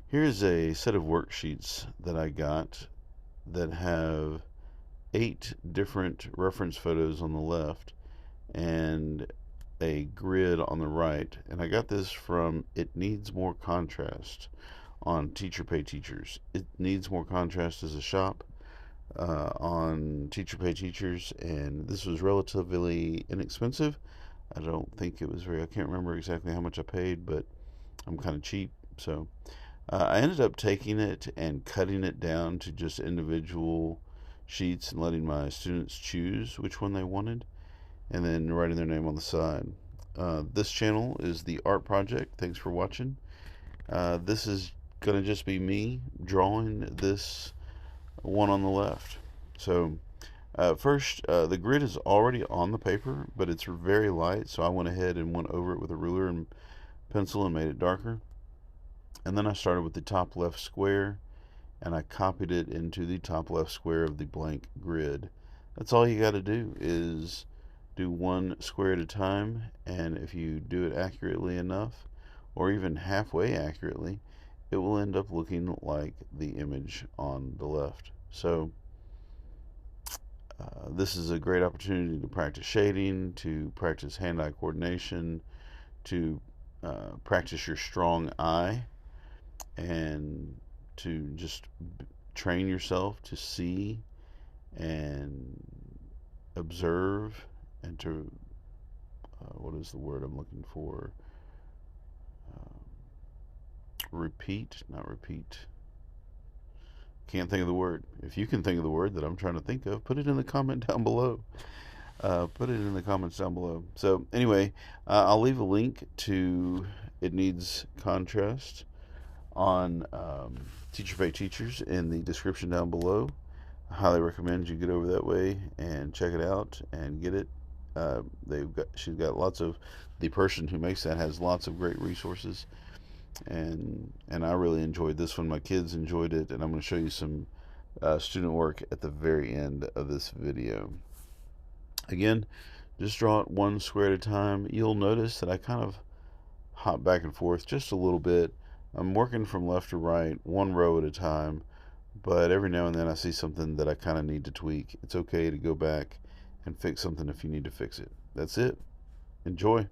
Here's a set of worksheets that I got that have 8 different reference photos on the left and a grid on the right. And I got this from It Needs More Contrast on Teacher Pay Teachers. It Needs More Contrast is a shop on Teacher Pay Teachers, and this was relatively inexpensive. I don't think it was I can't remember exactly how much I paid, but I'm kind of cheap. So I ended up taking it and cutting it down to just individual sheets and letting my students choose which one they wanted, and then writing their name on the side. This channel is the Art Project. Thanks for watching. This is going to just be me drawing this one on the left. So first, the grid is already on the paper, but it's very light, so I went ahead and went over it with a ruler and pencil and made it darker. And then I started with the top left square, and I copied it into the top left square of the blank grid. That's all you got to do is do one square at a time, and if you do it accurately enough, or even halfway accurately, it will end up looking like the image on the left. So this is a great opportunity to practice shading, to practice hand-eye coordination, to practice your strong eye, and to just train yourself to see and observe and to what is the word I'm looking for? Repeat, not repeat. Can't think of the word. If you can think of the word that I'm trying to think of, put it in the comment down below. Put it in the comments down below. So anyway, I'll leave a link to It Needs Contrast on Teacher Pay Teachers in the description down below. I highly recommend you get over that way and check it out and get it. She's got lots of, the person who makes that has lots of great resources, and I really enjoyed this one. My kids enjoyed it, and I'm going to show you some student work at the very end of this video. Again, just draw it one square at a time. You'll notice that I kind of hop back and forth just a little bit. I'm working from left to right, one row at a time, but every now and then I see something that I kind of need to tweak. It's okay to go back and fix something if you need to fix it. That's it. Enjoy.